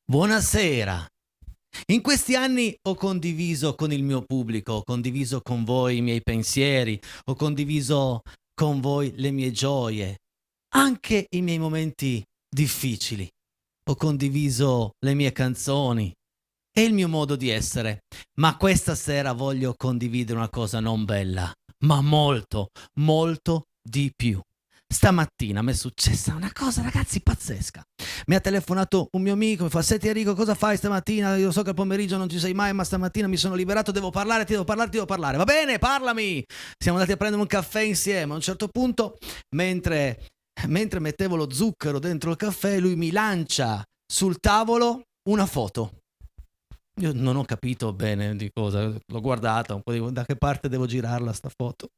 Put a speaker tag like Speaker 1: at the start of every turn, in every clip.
Speaker 1: Buonasera. In questi anni ho condiviso con il mio pubblico, ho condiviso con voi i miei pensieri, ho condiviso con voi le mie gioie, anche i miei momenti difficili. Ho condiviso le mie canzoni e il mio modo di essere, ma questa sera voglio condividere una cosa non bella, ma molto, molto di più. Stamattina mi è successa una cosa, ragazzi, pazzesca. Mi ha telefonato un mio amico, mi fa: senti Enrico, cosa fai stamattina? Io so che al pomeriggio non ci sei mai, ma stamattina mi sono liberato, devo parlare, ti devo parlare. Va bene, parlami! Siamo andati a prendere un caffè insieme. A un certo punto, mentre mettevo lo zucchero dentro il caffè, lui mi lancia sul tavolo una foto. Io non ho capito bene di cosa, l'ho guardata un po', da che parte devo girarla sta foto.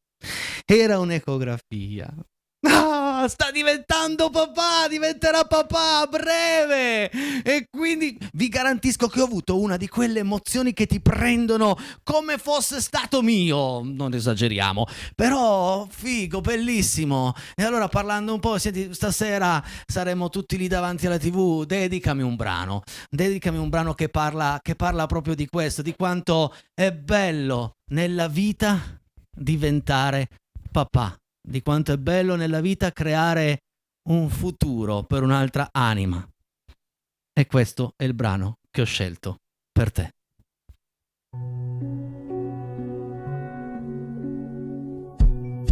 Speaker 1: Era un'ecografia. Ah, sta diventando papà, diventerà papà a breve, e quindi vi garantisco che ho avuto una di quelle emozioni che ti prendono come fosse stato mio, non esageriamo, però figo, bellissimo. E allora, parlando un po', senti, stasera saremo tutti lì davanti alla TV, dedicami un brano che parla proprio di questo, di quanto è bello nella vita diventare papà, di quanto è bello nella vita creare un futuro per un'altra anima. E questo è il brano che ho scelto per te.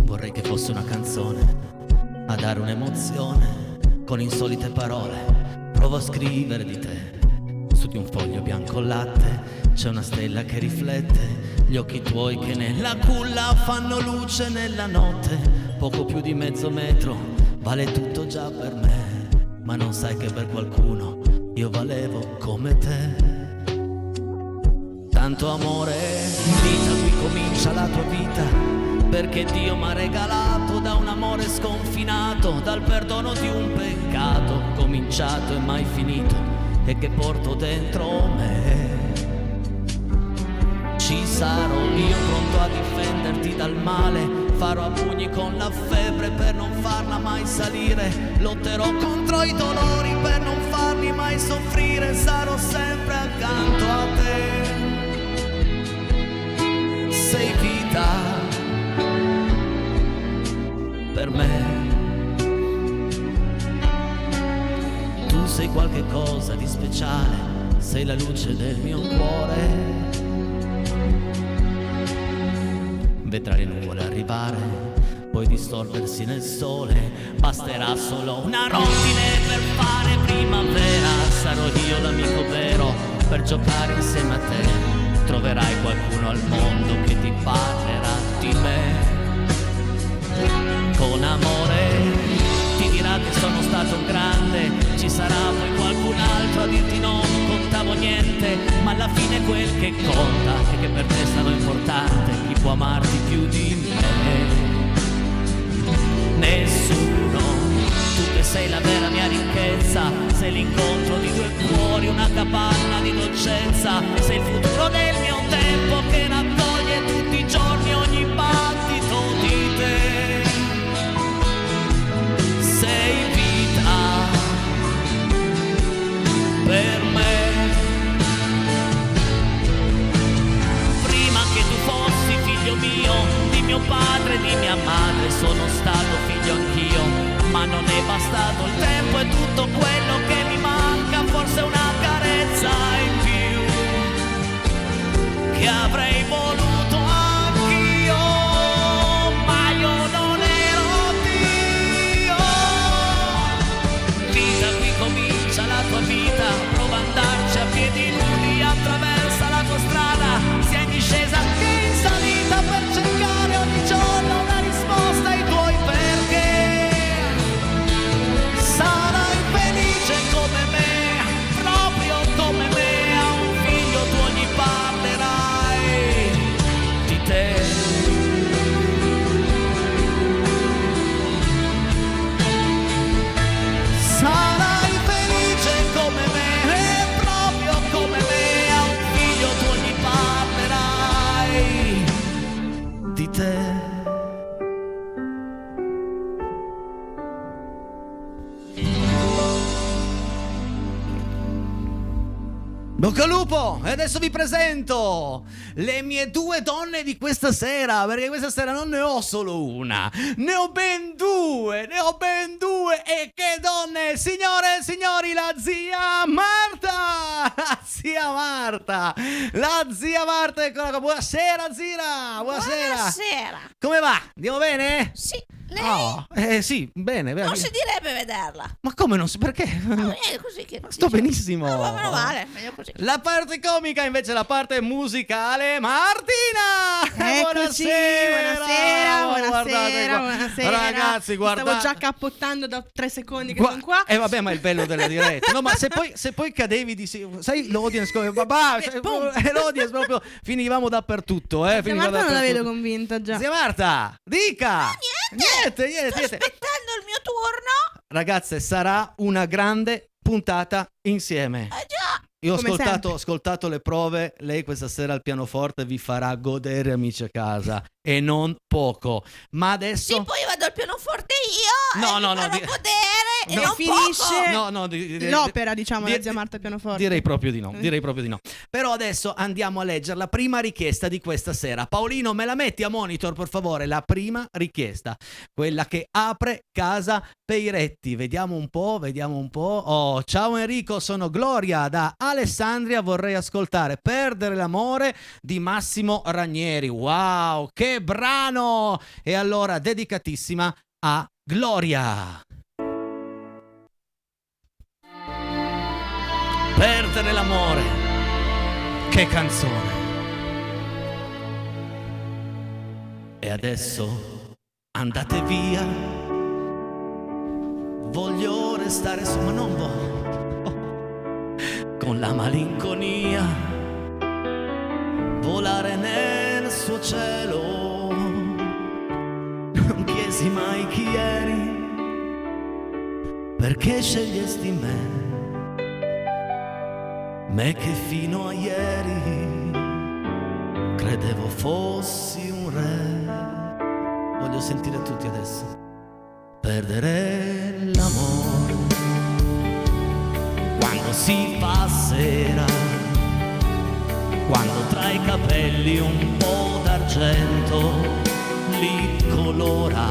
Speaker 1: Vorrei che fosse una canzone a dare un'emozione con insolite parole. Provo a scrivere di te su di un foglio bianco latte. C'è una stella che riflette gli occhi tuoi che nella culla fanno luce nella notte. Poco più di mezzo metro, vale tutto già per me, ma non sai che per qualcuno io valevo come te. Tanto amore, vita, qui comincia la tua vita, perché Dio m'ha regalato da un amore sconfinato, dal perdono di un peccato cominciato e mai finito, e che porto dentro me. Ci sarò io pronto a difenderti dal male, farò a pugni con la febbre per non farla mai salire, lotterò contro i dolori per non farli mai soffrire, sarò sempre accanto a te. Sei vita per me, tu sei qualche cosa di speciale, sei la luce del mio cuore. Vedrai le nuvole arrivare, poi dissolversi nel sole, basterà solo una rondine per fare primavera. Sarò io l'amico vero per giocare insieme a te, troverai qualcuno al mondo che ti parlerà di me. Con amore ti dirà che sono stato grande, ci sarà poi qualcun altro a dirti no, non contavo niente, ma alla fine quel che conta è che per te sarò importante, chi può amarti più di me? Nessuno, tu che sei la vera mia ricchezza, sei l'incontro di due cuori, una capanna di dolcezza, sei il futuro del mio tempo che raccoglie tutti i giorni ogni battito di te. Sei vita per me, prima che tu fossi figlio mio, di mio padre, di mia madre, sono stato figlio anch'io, ma non è bastato il tempo e tutto quello che mi manca, forse una carezza in più che avrei voluto anch'io, ma io non ero Dio. Vita, qui comincia la tua vita, prova ad andarci a piedi nudi, attraversa la tua strada, sia in discesa che in salita, per cercare ogni giorno una risposta ai tuoi perché. Sarai felice Bocca al lupo! E adesso vi presento le mie 2 donne di questa sera, perché questa sera non ne ho solo una, ne ho ben due! E che donne! Signore e signori, la zia Marta! La zia Marta, eccola qua. Buonasera, zia! Buonasera! Come va? Andiamo bene?
Speaker 2: Sì, lei?
Speaker 1: Oh, sì, bene.
Speaker 2: Non si direbbe vederla.
Speaker 1: Ma come non si... perché?
Speaker 2: È così che
Speaker 1: Sto benissimo.
Speaker 2: Ma meno male, meglio così.
Speaker 1: La parte comica, invece la parte musicale, Martina!
Speaker 3: Eccoci, buonasera.
Speaker 1: Ragazzi, guardate.
Speaker 3: Stavo già cappottando da 3 secondi che sono qua.
Speaker 1: Vabbè, ma è il bello della diretta. No, ma se poi cadevi di... sai, l'audience come... l'audience proprio... Finivamo dappertutto,
Speaker 3: Zia Marta non la vedo convinta già.
Speaker 1: Zia Marta, dica! Niente.
Speaker 2: Sto aspettando il mio turno.
Speaker 1: Ragazze, sarà una grande puntata insieme.
Speaker 2: Già.
Speaker 1: Io ho
Speaker 3: Come
Speaker 1: ascoltato le prove, lei questa sera al pianoforte vi farà godere, amici a casa, e non poco. Ma adesso...
Speaker 2: Sì, poi vado al pianoforte io
Speaker 1: No,
Speaker 2: e
Speaker 1: no,
Speaker 2: mi
Speaker 1: no,
Speaker 2: farò godere e non
Speaker 3: finisce
Speaker 2: poco.
Speaker 3: l'opera, diciamo, la zia Marta al pianoforte.
Speaker 1: Direi proprio di no. Però adesso andiamo a leggere la prima richiesta di questa sera. Paolino, me la metti a monitor, per favore? La prima richiesta, quella che apre casa Peiretti. Vediamo un po'. Oh, ciao Enrico, sono Gloria da Alessandria, vorrei ascoltare Perdere l'amore di Massimo Ranieri. Wow, che brano! E allora dedicatissima a Gloria. Perdere l'amore, che canzone. E adesso andate via, voglio restare su, ma non voglio, con la malinconia, volare nel suo cielo. Non chiesi mai chi eri, perché scegliesti me che fino a ieri credevo fossi un re. Voglio sentire tutti adesso. Perdere l'amore quando si fa sera, quando tra i capelli un po' d'argento li colora,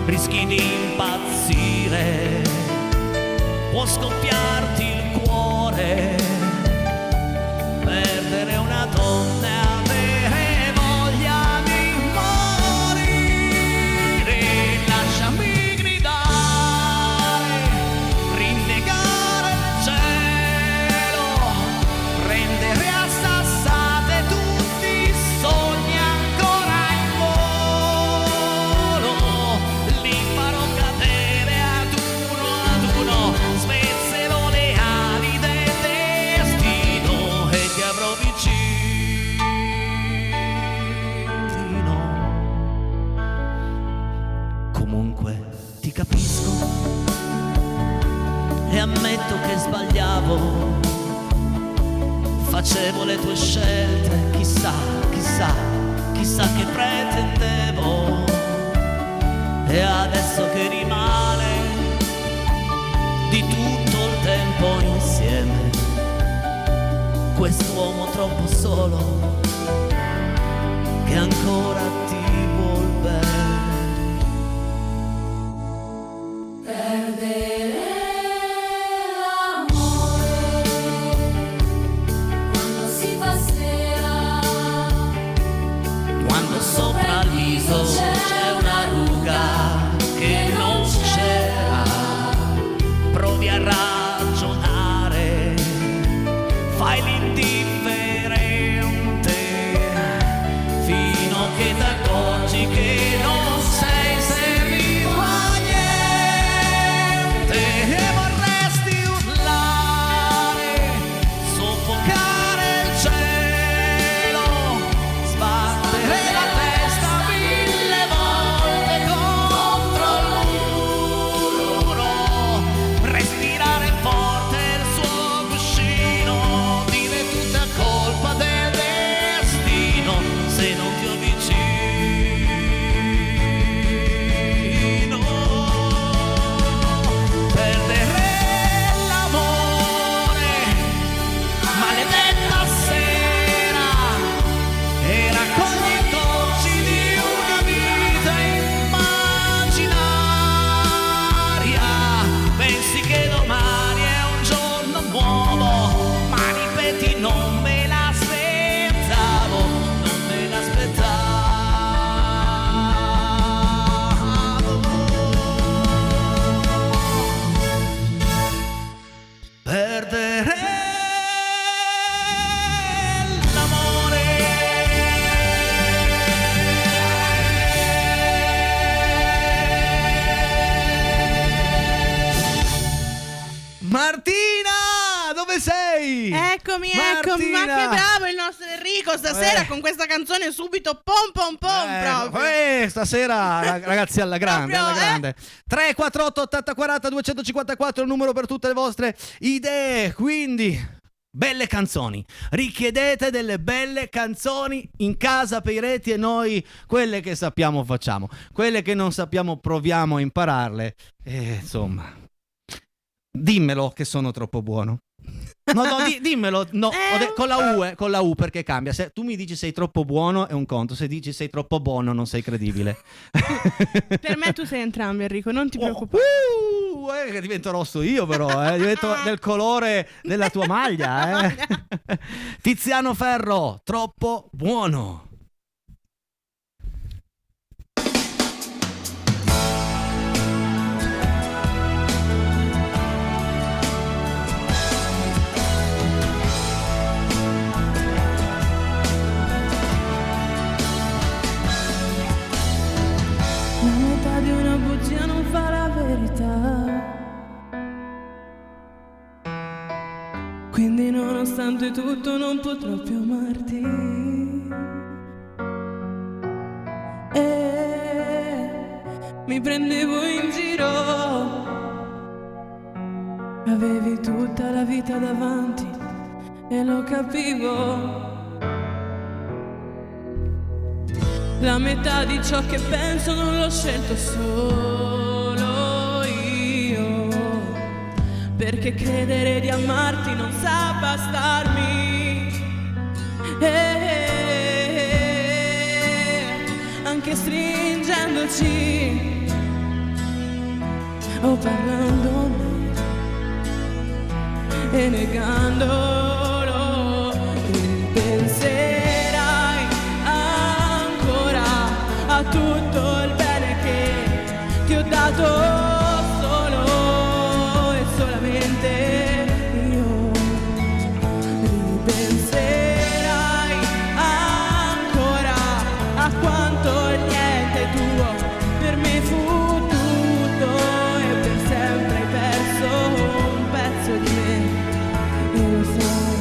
Speaker 1: rischi di impazzire, può scoppiarti il cuore, perdere una donna e avere voglia di morire. Lasciami gridare, rinnegare il cielo, prendere a sassate tutti i sogni ancora in volo, li farò cadere ad uno, spezzerò le ali del destino e ti avrò vicino. Comunque ti capisco e ammetto che sbagliavo, facevo le tue scelte, chissà che pretendevo. E adesso che rimane di tutto il tempo insieme, quest'uomo troppo solo che ancora ti vuol bene.
Speaker 4: Perdere l'amore quando si fa sera,
Speaker 1: Quando sopra il viso c'è una ruga che non c'era, provi a ragionare, fai l'indifferente fino che da Martina, dove sei?
Speaker 3: Eccomi, eccomi, ma che bravo il nostro Enrico stasera con questa canzone subito pom pom pom proprio.
Speaker 1: Stasera ragazzi alla grande,
Speaker 3: Proprio,
Speaker 1: alla grande. 348 80 40 254 il numero per tutte le vostre idee, quindi belle canzoni, richiedete delle belle canzoni in casa per i reti e noi quelle che sappiamo facciamo, quelle che non sappiamo proviamo a impararle e insomma dimmelo che sono troppo buono. No, dimmelo, no, con la U perché cambia. Se tu mi dici sei troppo buono è un conto, se dici sei troppo buono non sei credibile.
Speaker 3: Per me tu sei entrambi, Enrico, non ti preoccupare.
Speaker 1: Che divento rosso io però, divento del colore della tua maglia. Tiziano Ferro, troppo buono.
Speaker 3: Di una bugia non fa la verità, quindi nonostante tutto non potrò più amarti. E mi prendevo in giro, avevi tutta la vita davanti e lo capivo. La metà di ciò che penso non l'ho scelto solo io, perché credere di amarti non sa bastarmi. Anche stringendoci o parlandone e negandolo, penserai a tutto il bene che ti ho dato solo e solamente io. Ripenserai ancora a quanto il niente tuo per me fu tutto e per sempre hai perso un pezzo di me. E lo sai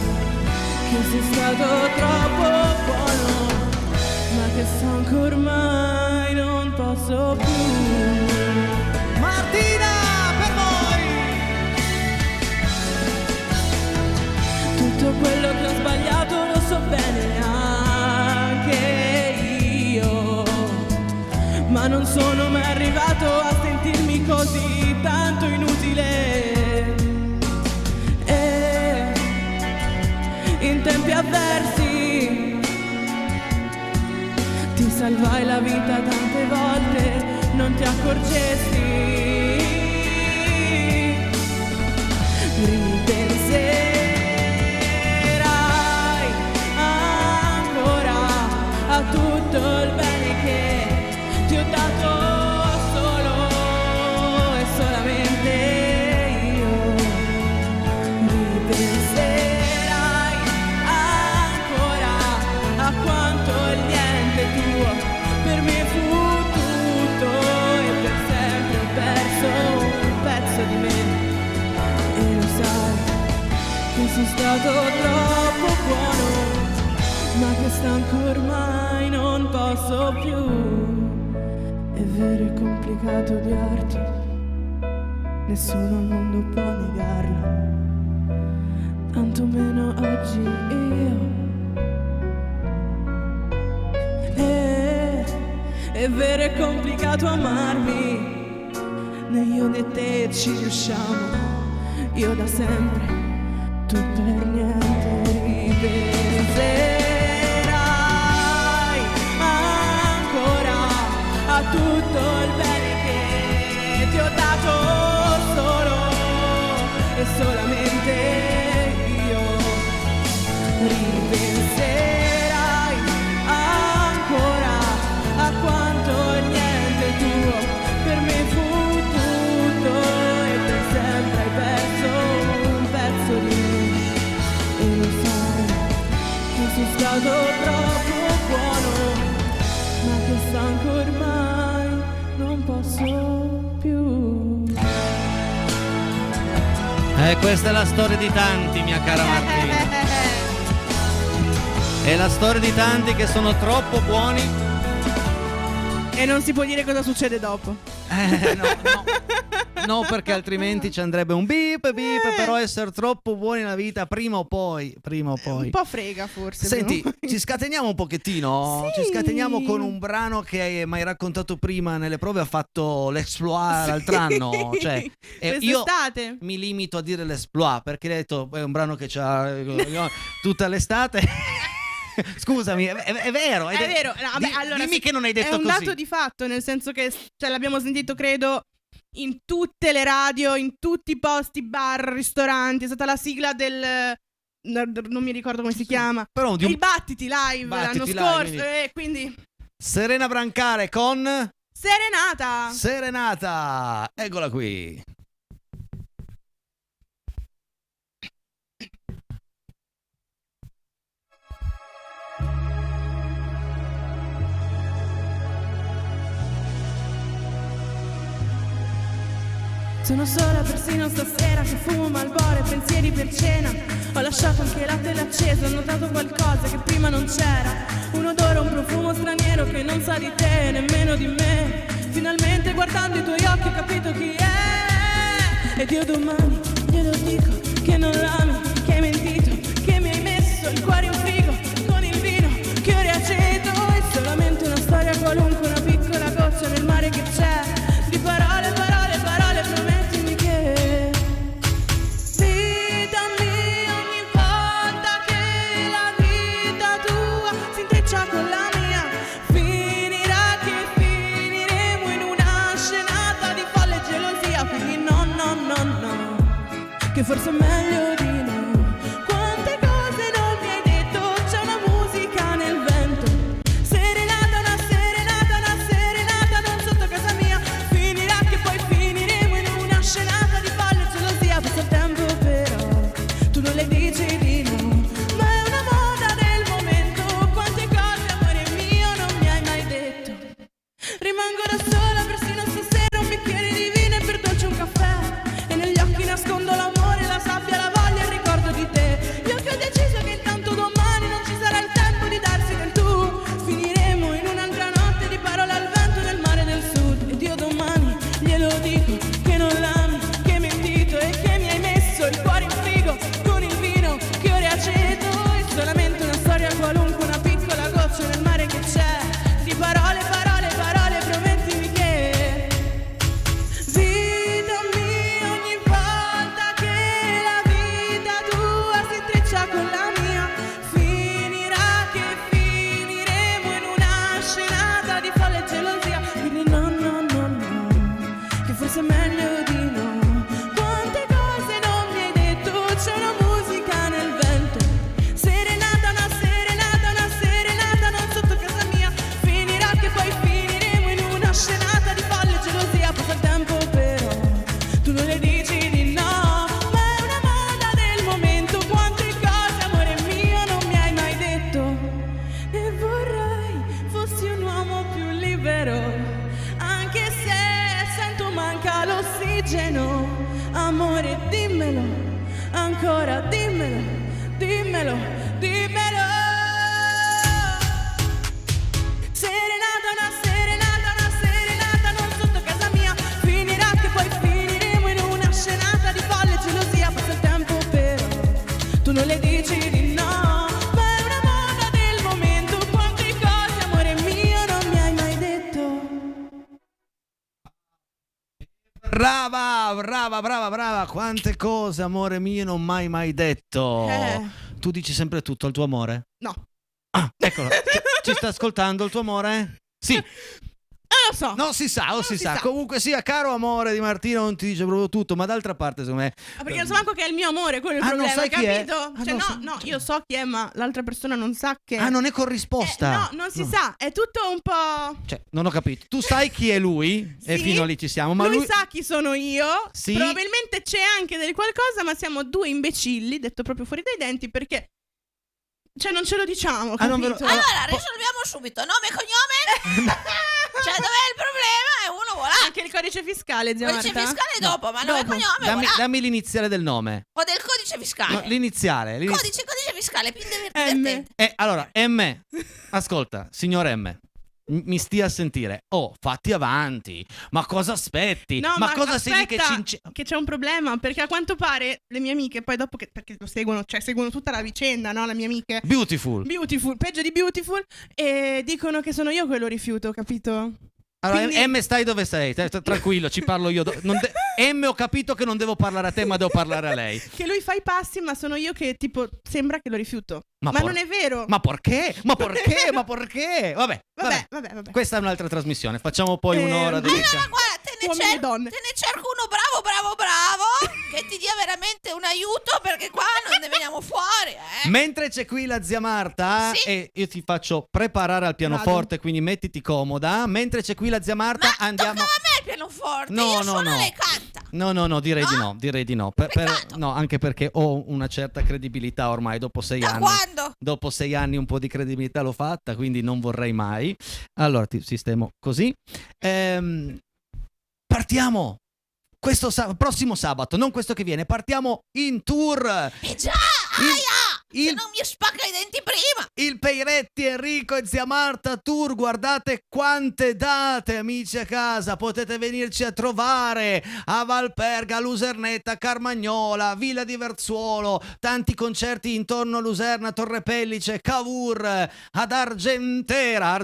Speaker 3: che sei stato troppo buono, ma che stanco ormai non posso più.
Speaker 1: Martina, per voi!
Speaker 3: Tutto quello che ho sbagliato lo so bene anche io, ma non sono mai arrivato a sentirmi così tanto inutile. E in tempi avversi ti salvai la vita tante volte, non ti accorgesti. Ripenserai ancora a tutto il bene che ti ho dato solo e solamente io. Ripenserai ancora a quanto il niente tuo per me fu tutto e per sempre ho perso un pezzo di me. E lo sai che sei stato troppo buono, ma che stanco ormai non posso più. È vero, è complicato odiarti, nessuno al mondo può negarlo, tanto meno oggi io. È vero, è complicato amarmi, né io né te ci riusciamo, io da sempre, tu per niente. Ripenserai ancora a tutto il bene che ti ho dato solo e solamente io. Ripenserai ancora a quanto il niente tuo per me fu tutto e per sempre hai perso un pezzo di me. E lo sai che sei
Speaker 1: Questa è la storia di tanti, mia cara Martina. È la storia di tanti che sono troppo buoni.
Speaker 3: E non si può dire cosa succede dopo.
Speaker 1: No, perché altrimenti ci andrebbe un beep, però essere troppo buoni nella vita prima o poi.
Speaker 3: Un po' frega forse.
Speaker 1: Senti,
Speaker 3: però.
Speaker 1: ci scateniamo un pochettino?
Speaker 3: Sì.
Speaker 1: Ci scateniamo con un brano che hai mai raccontato prima nelle prove, ha fatto l'exploit l'altro anno. Cioè, io
Speaker 3: Quest'estate.
Speaker 1: mi limito a dire l'exploit perché hai detto è un brano che c'ha tutta l'estate. Scusami, è vero.
Speaker 3: È vero. No, vabbè, allora,
Speaker 1: dimmi che non hai detto
Speaker 3: è un
Speaker 1: così.
Speaker 3: dato di fatto, nel senso che l'abbiamo sentito, credo, in tutte le radio, in tutti i posti, bar, ristoranti. È stata la sigla del... non mi ricordo come si chiama.
Speaker 1: Però
Speaker 3: Il Battiti Live l'anno scorso. Quindi...
Speaker 1: Serena Brancare con...
Speaker 3: Serenata.
Speaker 1: Eccola qui.
Speaker 3: Sono sola persino stasera che fumo Marlboro e pensieri per cena. Ho lasciato anche la tela accesa, ho notato qualcosa che prima non c'era. Un odore, un profumo straniero che non sa di te, nemmeno di me. Finalmente guardando i tuoi occhi ho capito chi è. Ed io domani glielo dico che non l'ami, che hai mentito, che mi hai messo il cuore in frigo con il vino che io riaceto. È solamente una storia qualunque, una piccola goccia nel mare che c'è. Di parole, promettimi che fidami ogni volta che la vita tua si intreccia con la mia. Finirà che finiremo in una scenata di folle gelosia. Quindi no, che forse è meglio di no. Quante cose non mi hai detto, c'è una musica nel vento. Serenata, una serenata non sotto casa mia. Finirà che poi finiremo in una scenata di folle e gelosia. Passa il tempo però, tu non le dici di no, ma è una moda del momento. Quante cose, amore mio, non mi hai mai detto. Rimango da sola persino stasera, un bicchiere di vino e per dolce un caffè. E negli occhi nascondo l'amore, la sabbia, la voglia, il ricordo di te. Io che ho deciso che intanto domani non ci sarà il tempo di darsi del tu. Finiremo in un'altra notte di parole al vento nel mare del sud. Ed io domani glielo dico che non l'ami, che hai mentito e che mi hai messo il cuore in frigo con il vino che io riaceto. È solamente una storia qualunque, una piccola goccia nel mare che c'è. Di parole, promettimi che fidami ogni volta che la vita tua si intreccia con la mia. Finirà che finiremo in una scenata di folle e gelosia. Quindi no, che forse è meglio di no. Quante cose non mi hai detto, c'è una musica nel vento. Serenata, una serenata non sotto casa mia. Finirà che poi finiremo in una scenata di folle e gelosia. Passa il tempo però, tu non le dici di no, ma è una moda del momento. Quante cose, amore mio, non mi hai mai detto. E vorrei fossi un uomo più libero, anche se sento manca l'ossigeno. Amore, dimmelo, ancora dimmelo. Serenata non sotto casa mia. Finirà che poi finiremo in una scenata di folle e gelosia. Passa il tempo però, tu non le dici di no, ma è una moda del momento. Quante cose, amore mio, non mi hai mai detto.
Speaker 1: Brava. Quante cose, amore mio, non mai detto. Tu dici sempre tutto al tuo amore?
Speaker 3: No.
Speaker 1: Ah, eccolo. Ci sta ascoltando il tuo amore? Sì.
Speaker 3: Lo so.
Speaker 1: No, si sa.
Speaker 3: si sa.
Speaker 1: Comunque sia, caro amore di Martina, non ti dice proprio tutto, ma d'altra parte, secondo me...
Speaker 3: Perché non so manco che è il mio amore, quello è il
Speaker 1: non
Speaker 3: problema,
Speaker 1: sai chi è?
Speaker 3: capito? Cioè, no, io so chi è, ma l'altra persona non sa che...
Speaker 1: non è corrisposta.
Speaker 3: No, non si sa, è tutto un po'...
Speaker 1: Cioè, non ho capito. Tu sai chi è lui? E
Speaker 3: Sì.
Speaker 1: fino lì ci siamo. Ma
Speaker 3: lui sa chi sono io.
Speaker 1: Sì.
Speaker 3: Probabilmente c'è anche del qualcosa, ma siamo due imbecilli, detto proprio fuori dai denti, perché... Cioè, non ce lo diciamo, capito?
Speaker 1: non ve lo-
Speaker 2: Allora, risolviamo subito. Nome e cognome? Cioè, dov'è il problema? E uno voilà.
Speaker 3: Anche il codice fiscale, zia
Speaker 2: Codice
Speaker 3: Marta?
Speaker 2: fiscale dopo, ma nome e
Speaker 3: Dopo.
Speaker 2: cognome,
Speaker 1: Dammi,
Speaker 2: voilà.
Speaker 1: dammi l'iniziale del nome.
Speaker 2: O del codice fiscale.
Speaker 1: No, l'iniziale.
Speaker 2: Codice fiscale, più divertente.
Speaker 1: Allora, M. Ascolta, signor M. Mi stia a sentire. Oh, fatti avanti. Ma cosa aspetti?
Speaker 3: No,
Speaker 1: ma cosa sei lì che
Speaker 3: aspetta, che c'è un problema, perché a quanto pare le mie amiche, poi dopo perché lo seguono, cioè seguono tutta la vicenda, no? Le mie amiche
Speaker 1: Beautiful.
Speaker 3: peggio di Beautiful, e dicono che sono io quello rifiuto, capito?
Speaker 1: Allora,
Speaker 3: Quindi-
Speaker 1: M, stai dove sei? Tranquillo, ci parlo io. M, ho capito che non devo parlare a te, ma devo parlare a lei.
Speaker 3: Che lui fa i passi, ma sono io che tipo sembra che lo rifiuto.
Speaker 1: Ma
Speaker 3: Ma
Speaker 1: por-
Speaker 3: non è vero.
Speaker 1: Ma perché? Ma perché? Ma perché? Vabbè.
Speaker 3: Vabbè.
Speaker 1: Questa è un'altra trasmissione. Facciamo poi un'ora
Speaker 3: Allora,
Speaker 1: dedicata.
Speaker 2: Guarda, te
Speaker 3: Uomini e donne.
Speaker 2: ne cerco uno bravo che ti dia veramente un aiuto, perché qua non ne veniamo fuori,
Speaker 1: Mentre c'è qui la zia Marta,
Speaker 2: Sì.
Speaker 1: e io ti faccio preparare al pianoforte, quindi mettiti comoda. Mentre c'è qui la zia Marta,
Speaker 2: Ma
Speaker 1: andiamo.
Speaker 2: toccava a me il pianoforte,
Speaker 1: No,
Speaker 2: io
Speaker 1: no,
Speaker 2: suono
Speaker 1: no.
Speaker 2: lei canta.
Speaker 1: No, direi di no.
Speaker 2: Peccato.
Speaker 1: No, anche perché ho una certa credibilità ormai dopo 6
Speaker 2: Da
Speaker 1: anni.
Speaker 2: quando?
Speaker 1: Dopo 6 anni un po' di credibilità l'ho fatta, quindi non vorrei mai. Allora ti sistemo così. Partiamo questo prossimo sabato, non questo che viene. Partiamo in tour.
Speaker 2: Già, aia! Se
Speaker 1: il-
Speaker 2: non mi spacca i denti prima.
Speaker 1: Il Peiretti, Enrico e zia Marta Tour, guardate quante date, amici a casa, potete venirci a trovare a Valperga, Lusernetta, a Carmagnola, Villa di Verzuolo, tanti concerti intorno a Luserna, Torre Pellice, Cavour, ad Argentera,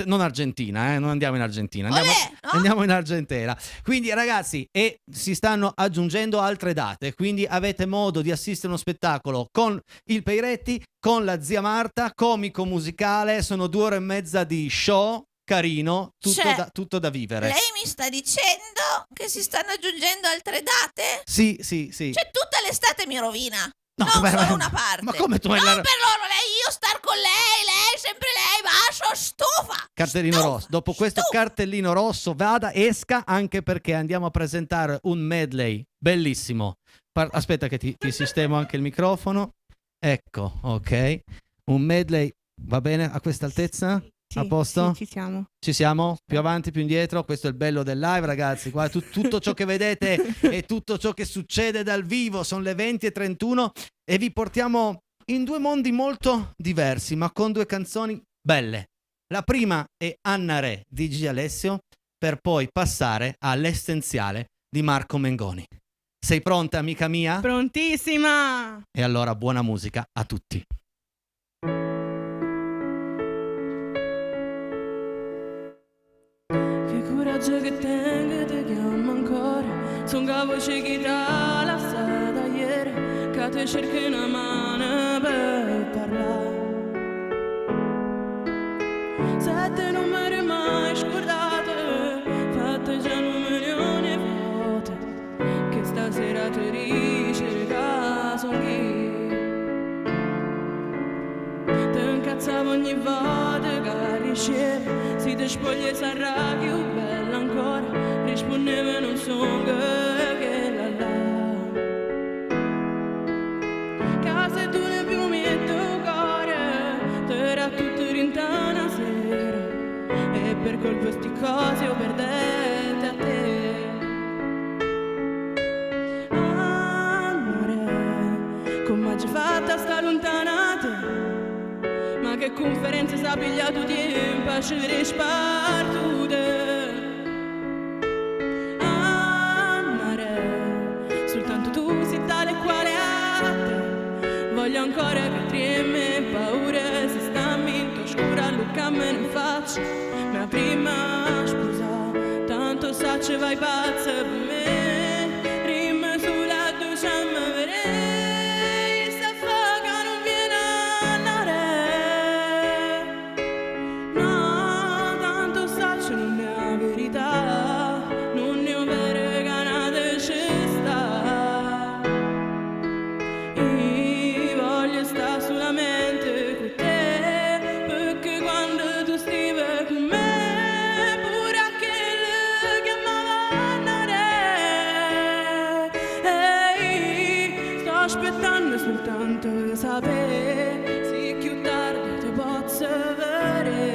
Speaker 1: non Argentina, non andiamo in Argentina,
Speaker 2: Olè, no?
Speaker 1: andiamo in Argentera. Quindi ragazzi, e si stanno aggiungendo altre date, quindi avete modo di assistere a uno spettacolo con il Peiretti, con la zia Marta, comico musicale, sono 2 ore e mezza di show, carino,
Speaker 2: Cioè,
Speaker 1: tutto da vivere.
Speaker 2: Lei mi sta dicendo che si stanno aggiungendo altre date?
Speaker 1: Sì.
Speaker 2: Cioè, tutta l'estate mi rovina.
Speaker 1: No,
Speaker 2: non
Speaker 1: beh,
Speaker 2: solo una parte.
Speaker 1: ma come tu
Speaker 2: non
Speaker 1: hai la-
Speaker 2: per loro, io star con lei, sempre lei, ma sono stufa.
Speaker 1: Cartellino
Speaker 2: Stufa,
Speaker 1: rosso. Dopo questo
Speaker 2: stufa.
Speaker 1: cartellino rosso, vada, esca, anche perché andiamo a presentare un medley bellissimo. Aspetta che ti sistemo anche il microfono. Ecco, ok. Un medley, va bene a questa altezza?
Speaker 3: Sì,
Speaker 1: A posto?
Speaker 3: Sì, ci siamo.
Speaker 1: Ci siamo? Più avanti, più indietro? Questo è il bello del live, ragazzi. Qua tutto ciò che vedete e tutto ciò che succede dal vivo. Sono le 20:31 e vi portiamo in 2 mondi molto diversi, ma con 2 canzoni belle. La prima è Anna Re di Gigi Alessio, per poi passare all'Essenziale di Marco Mengoni. Sei pronta, amica mia?
Speaker 3: Prontissima!
Speaker 1: E allora buona musica a tutti.
Speaker 3: Che coraggio che tengo, ti chiamo ancora. Son voce che dà la strada ieri, che ti cerchi una mano per parlare. Se te non mi eri mai scordate, fatte già 1 milione di volte, che stasera ti ricerca sorrì. Ti incazzavo ogni volta che riuscivi, si ti spoglie sarà più bella ancora, rispondeva non so che la casa tu ne più mi e tuo cuore, ti era tutto rintana sera, e per colpa sti cose io perdete a te. Amore, come ci fatta sta lontanata? Ma che conferenza sa pigliato tempo, ci rispartute. Amare, soltanto tu sei tale quale a te. Voglio ancora che treme e paure, si sta vinto scura, lucca me ne faccio. Mia prima sposa, tanto sa ci vai pazza per me. Rima sulla doccia mi vedrei, sta foca non viene a andare. No, tanto sa ci non è la verità, non ne ho vere ganate ci sta. Io voglio stare solamente con te, perché quando tu scrivi con me, pure aquel che mi va a andare. Ehi, sto aspettando soltanto di sapere se più tardi ti posso avere.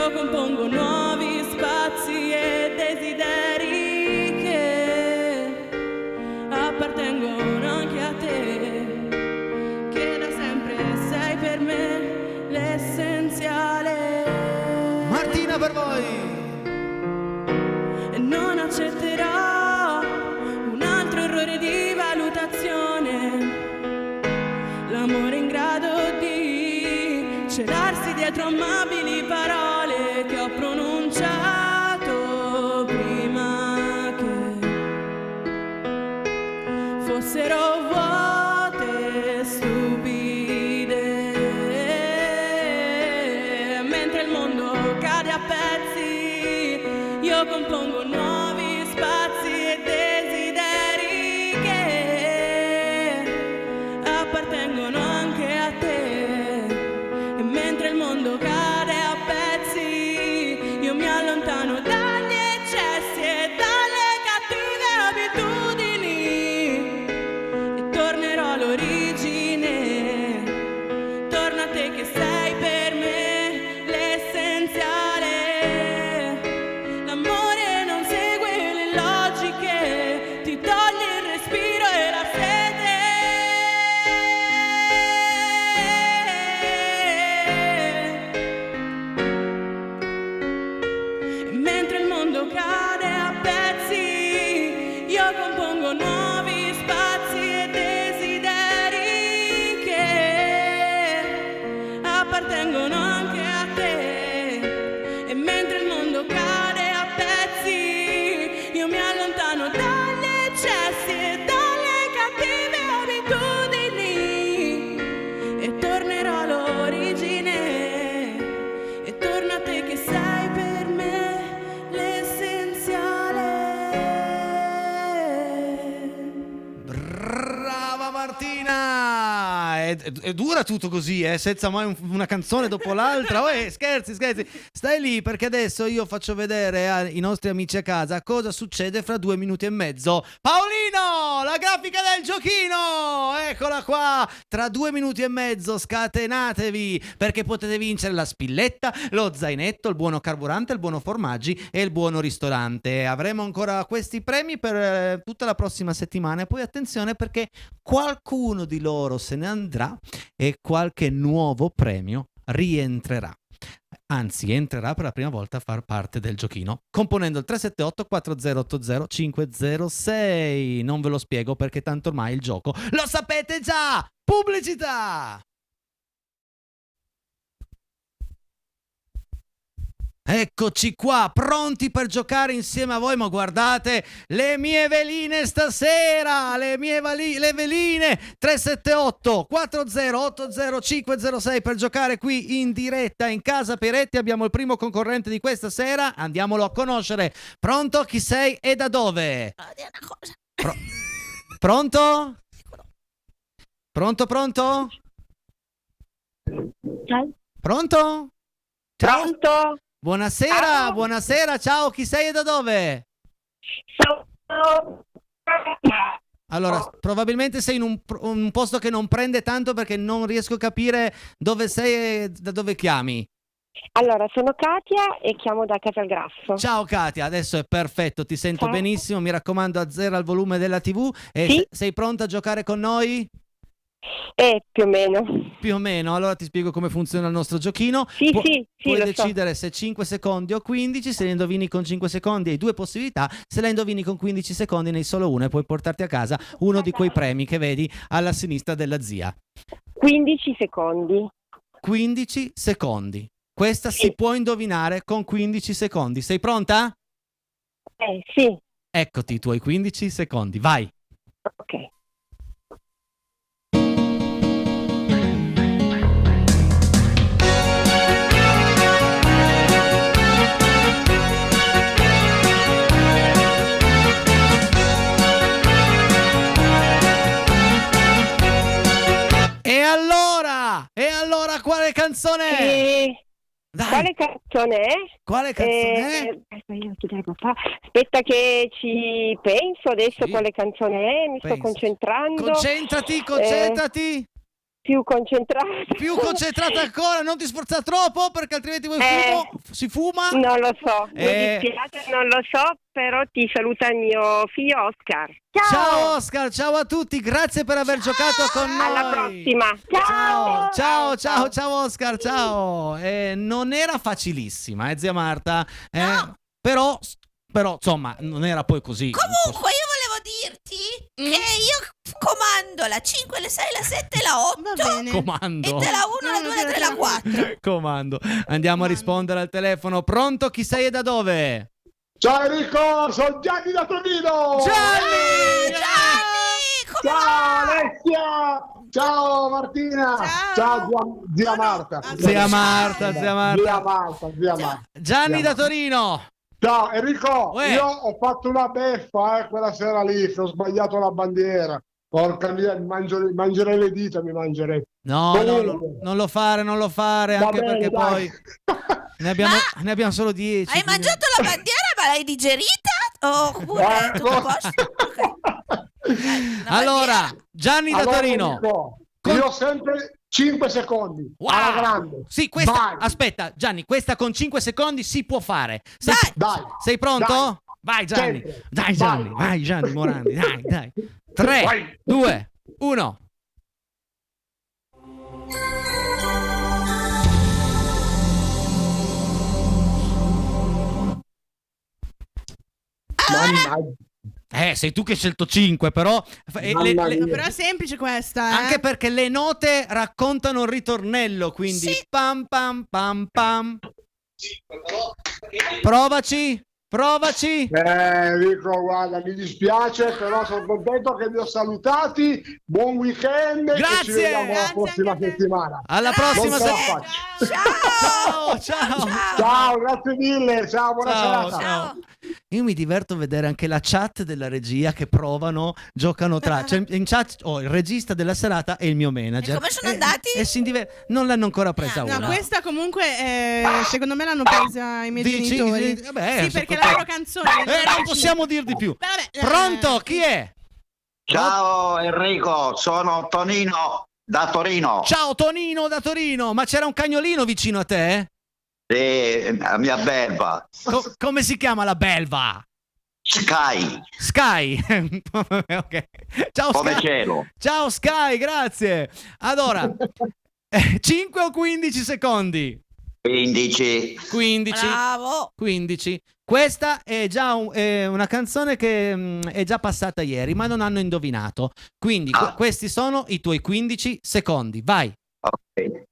Speaker 3: Io compongo nuovi spazi e desideri che appartengono anche a te, che da sempre sei per me l'essenziale.
Speaker 1: Martina per voi!
Speaker 3: E non accetterò un altro errore di valutazione, l'amore in grado di celarsi dietro amabili parole che ho pronunciato prima che fossero vuote, stupide. Mentre il mondo cade a pezzi, io compongo nuovi spazi e desideri che appartengono anche a te. E mentre il mondo cade a pezzi, io mi allontano dagli eccessi e dalle cattive abitudini e tornerò all'origine. Torna a te che sei per me l'essenziale. L'amore non segue le logiche, ti toglie il respiro e la sete. E mentre il mondo cade a pezzi, io compongo nuovi spazi e desideri che appartengono anche a te. E mentre il mondo cade a pezzi, io mi allontano dagli eccessi e dalle cattive abitudini e tornerò all'origine. E torna a te che sei per me l'essenziale.
Speaker 1: Brava Martina! È dura tutto così, senza mai una canzone dopo l'altra. Scherzi. Stai lì perché adesso io faccio vedere ai nostri amici a casa cosa succede fra 2 minuti e mezzo. Paolino, la grafica del giochino! Eccola qua! Tra 2 minuti e mezzo scatenatevi perché potete vincere la spilletta, lo zainetto, il buono carburante, il buono formaggi e il buono ristorante. Avremo ancora questi premi per tutta la prossima settimana e poi attenzione perché qualcuno di loro se ne andrà e qualche nuovo premio rientrerà. Anzi, entrerà per la prima volta a far parte del giochino, componendo il 378 4080 506. Non ve lo spiego perché tanto ormai il gioco lo sapete già! Pubblicità! Eccoci qua, pronti per giocare insieme a voi, ma guardate le mie veline stasera, le veline 378 4080 506 per giocare qui in diretta in casa Peretti. Abbiamo il primo concorrente di questa sera, andiamolo a conoscere. Pronto? Chi sei e da dove?
Speaker 2: Dire una cosa.
Speaker 1: Pronto? Pronto?
Speaker 5: Ciao.
Speaker 1: Pronto? Ciao.
Speaker 5: Pronto?
Speaker 1: Buonasera,
Speaker 5: Ciao.
Speaker 1: buonasera, ciao, chi sei e da dove?
Speaker 5: Sono...
Speaker 1: Allora, probabilmente sei in un posto che non prende tanto perché non riesco a capire dove sei e da dove chiami.
Speaker 5: Allora, sono Katia e chiamo da Casalgrasso.
Speaker 1: Ciao Katia, adesso è perfetto, ti sento
Speaker 5: Ciao.
Speaker 1: benissimo, mi raccomando azzera il volume della TV e
Speaker 5: Sì.
Speaker 1: sei pronta a giocare con noi?
Speaker 5: Più o meno.
Speaker 1: Più o meno, allora ti spiego come funziona il nostro giochino.
Speaker 5: Sì, sì,
Speaker 1: Puoi
Speaker 5: lo
Speaker 1: decidere se 5 secondi o 15, se la indovini con 5 secondi hai 2 possibilità, se la indovini con 15 secondi ne hai solo una e puoi portarti a casa uno di quei premi che vedi alla sinistra della zia.
Speaker 5: 15 secondi.
Speaker 1: 15 secondi. Questa
Speaker 5: Sì.
Speaker 1: si può indovinare con 15 secondi. Sei pronta?
Speaker 5: Sì.
Speaker 1: Eccoti i tuoi 15 secondi, vai.
Speaker 5: Ok.
Speaker 1: E allora quale canzone è? Dai,
Speaker 5: Quale canzone è?
Speaker 1: quale canzone è?
Speaker 5: Aspetta, io chiedere a papà. Aspetta che ci penso adesso
Speaker 1: Sì.
Speaker 5: quale canzone è, mi sto
Speaker 1: Pensa.
Speaker 5: concentrando.
Speaker 1: Concentrati.
Speaker 5: più concentrata.
Speaker 1: Più concentrata ancora, non ti sforzare troppo perché altrimenti vuoi si fuma.
Speaker 5: Non lo so, mi
Speaker 1: Eh.
Speaker 5: dispiace, non lo so, però ti saluta il mio figlio Oscar.
Speaker 1: Ciao Oscar, ciao a tutti, grazie per aver giocato con noi.
Speaker 5: Alla prossima.
Speaker 1: Ciao Oscar, ciao. Non era facilissima, zia Marta. Però insomma, non era poi così.
Speaker 2: Comunque io volevo dirti che io comando la 5, la 6, la 7 e la 8.
Speaker 3: Va bene.
Speaker 1: Comando.
Speaker 2: E te la 1, la 2, la 3, la 4.
Speaker 1: Comando. Andiamo a rispondere al telefono. Pronto? Chi sei e da dove?
Speaker 6: Ciao Enrico, sono Gianni da Torino!
Speaker 1: Gianni!
Speaker 2: Gianni, come
Speaker 6: Ciao
Speaker 2: va?
Speaker 6: Alessia! Ciao Martina!
Speaker 3: Ciao.
Speaker 6: Zia Marta!
Speaker 1: Zia Marta.
Speaker 6: Zia Marta!
Speaker 1: Gianni da Torino.
Speaker 6: Ciao Enrico,
Speaker 1: Uè.
Speaker 6: io ho fatto una beffa quella sera lì, che ho sbagliato la bandiera. Porca mia, mangerei le dita, mi mangerei.
Speaker 1: No,
Speaker 6: Comunque.
Speaker 1: non lo fare,
Speaker 6: Va
Speaker 1: anche
Speaker 6: bene,
Speaker 1: perché
Speaker 6: dai.
Speaker 1: poi ne abbiamo solo 10.
Speaker 2: Hai mangiato la bandiera ma l'hai digerita? Oppure tutto a posto? Ok.
Speaker 1: Allora, Gianni da
Speaker 6: Allora,
Speaker 1: Torino.
Speaker 6: Enrico, io ho sempre 5 secondi.
Speaker 1: Wow.
Speaker 6: Alla grande.
Speaker 1: Sì, questa.
Speaker 6: Vai.
Speaker 1: Aspetta, Gianni, questa con 5 secondi si può fare.
Speaker 6: Dai.
Speaker 1: Sei pronto?
Speaker 6: Dai.
Speaker 1: Vai Gianni.
Speaker 6: Sempre.
Speaker 1: Dai Gianni, vai Gianni Morandi. Dai. 3,
Speaker 6: Vai.
Speaker 1: 2, 1.
Speaker 6: Mannaggia.
Speaker 1: Sei tu che hai scelto 5, però
Speaker 6: Mamma mia.
Speaker 3: Però è semplice questa,
Speaker 1: anche perché le note raccontano il ritornello, quindi
Speaker 2: Sì.
Speaker 1: pam pam pam pam. Provaci.
Speaker 6: Enrico, guarda, mi dispiace, però sono contento che vi ho salutati. Buon weekend.
Speaker 1: Grazie.
Speaker 6: E ci vediamo la
Speaker 3: Grazie
Speaker 6: prossima
Speaker 3: anche a te.
Speaker 6: settimana.
Speaker 1: Alla prossima
Speaker 6: Non ce la
Speaker 1: settimana.
Speaker 6: faccio.
Speaker 1: Ciao.
Speaker 6: Ciao, grazie mille. Ciao, buona serata.
Speaker 1: Ciao. Io mi diverto a vedere anche la chat della regia che provano, giocano tra. Cioè in chat ho il regista della serata e il mio manager.
Speaker 2: E come sono andati?
Speaker 1: E non l'hanno ancora presa
Speaker 2: No,
Speaker 1: una.
Speaker 3: No, questa comunque secondo me l'hanno presa i miei
Speaker 1: Dici?
Speaker 3: genitori.
Speaker 1: Vabbè,
Speaker 3: Sì, perché
Speaker 1: sotto-
Speaker 3: la loro canzone.
Speaker 1: non possiamo dir di più.
Speaker 3: Vabbè,
Speaker 1: Pronto? Chi è?
Speaker 7: Ciao Enrico, sono Tonino da Torino.
Speaker 1: Ciao Tonino da Torino. Ma c'era un cagnolino vicino a te?
Speaker 7: Sì, la mia belva.
Speaker 1: Come si chiama la belva?
Speaker 7: Sky,
Speaker 1: Sky. Ok. Ciao
Speaker 7: come
Speaker 1: Sky.
Speaker 7: cielo.
Speaker 1: Ciao Sky, grazie. Allora, 5 o 15 secondi?
Speaker 7: 15.
Speaker 1: 15.
Speaker 2: Bravo.
Speaker 1: 15. Questa è già è una canzone che è già passata ieri, ma non hanno indovinato. Quindi questi sono i tuoi 15 secondi. Vai.
Speaker 7: Ok.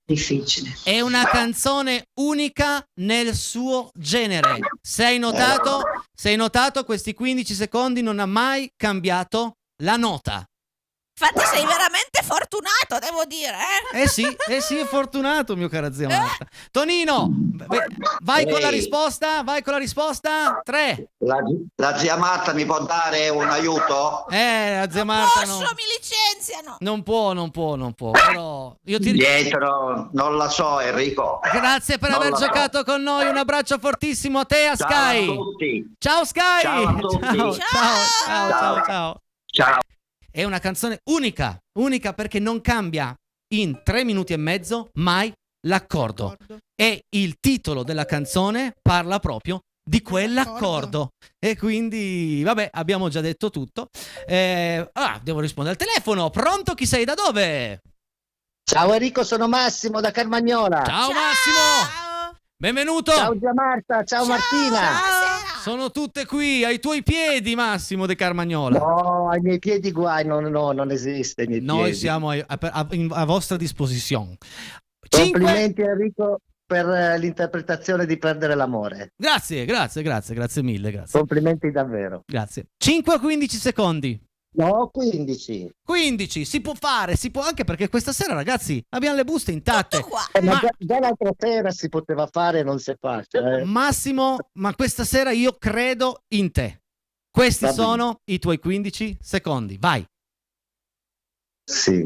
Speaker 8: Difficile.
Speaker 1: È una canzone unica nel suo genere. Se hai notato, questi 15 secondi non ha mai cambiato la nota.
Speaker 2: Infatti sei veramente fortunato, devo dire.
Speaker 1: Eh sì, è fortunato, mio caro zia Marta. Tonino, vai con la risposta? 3.
Speaker 7: La zia Marta mi può dare un aiuto?
Speaker 1: La zia Marta
Speaker 2: Posso, mi licenziano.
Speaker 1: non può. Però io ti
Speaker 7: Dietro, non la so Enrico.
Speaker 1: grazie per
Speaker 7: Non
Speaker 1: aver
Speaker 7: la so.
Speaker 1: giocato con noi. Un abbraccio fortissimo a te, a
Speaker 7: Ciao
Speaker 1: Sky.
Speaker 7: a tutti.
Speaker 1: Ciao Sky.
Speaker 7: Ciao a tutti.
Speaker 1: Ciao.
Speaker 7: Ciao.
Speaker 1: È una canzone unica perché non cambia in 3 minuti e mezzo mai l'accordo. E il titolo della canzone parla proprio di quell'accordo. E quindi, vabbè, abbiamo già detto tutto. Devo rispondere al telefono. Pronto? Chi sei? Da dove?
Speaker 8: Ciao Enrico, sono Massimo da Carmagnola.
Speaker 1: Ciao Massimo!
Speaker 3: Ciao.
Speaker 1: Benvenuto!
Speaker 8: Ciao Gia Marta, ciao Martina.
Speaker 2: Buonasera.
Speaker 1: Sono tutte qui, ai tuoi piedi, Massimo De Carmagnola.
Speaker 8: No, ai miei piedi guai, non esiste ai miei
Speaker 1: Noi
Speaker 8: piedi.
Speaker 1: siamo a vostra disposizione. 5.
Speaker 8: Complimenti Enrico per l'interpretazione di Perdere l'amore.
Speaker 1: Grazie mille, grazie.
Speaker 8: Complimenti davvero.
Speaker 1: Grazie. 5 o 15 secondi?
Speaker 8: No, 15.
Speaker 1: 15, si può fare, anche perché questa sera, ragazzi, abbiamo le buste intatte.
Speaker 2: Tutto qua.
Speaker 8: Ma
Speaker 1: Ma-
Speaker 8: già l'altra sera si poteva fare e non si fa.
Speaker 1: Massimo, ma questa sera io credo in te. Questi
Speaker 8: Va bene.
Speaker 1: sono i tuoi 15 secondi, vai.
Speaker 8: Sì.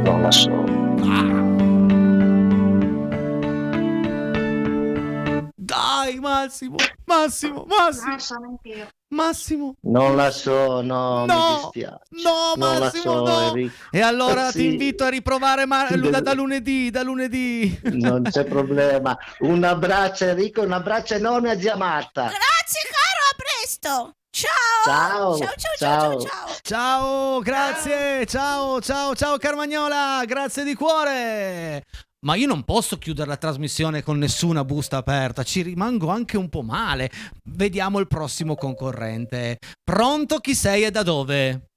Speaker 8: Non la so.
Speaker 1: Dai, Massimo.
Speaker 8: Non la so, no, mi dispiace.
Speaker 1: No,
Speaker 8: Non la
Speaker 1: Massimo,
Speaker 8: so,
Speaker 1: no.
Speaker 8: Enrico.
Speaker 1: E allora
Speaker 8: Sì.
Speaker 1: ti invito a riprovare da lunedì.
Speaker 8: Non c'è problema. Un abbraccio Enrico, un abbraccio enorme a zia Marta.
Speaker 2: Grazie caro, a presto. Ciao.
Speaker 8: Ciao.
Speaker 2: Ciao.
Speaker 1: Ciao, grazie. Ciao Carmagnola, grazie di cuore. Ma io non posso chiudere la trasmissione con nessuna busta aperta, ci rimango anche un po' male. Vediamo il prossimo concorrente. Pronto, chi sei e da dove?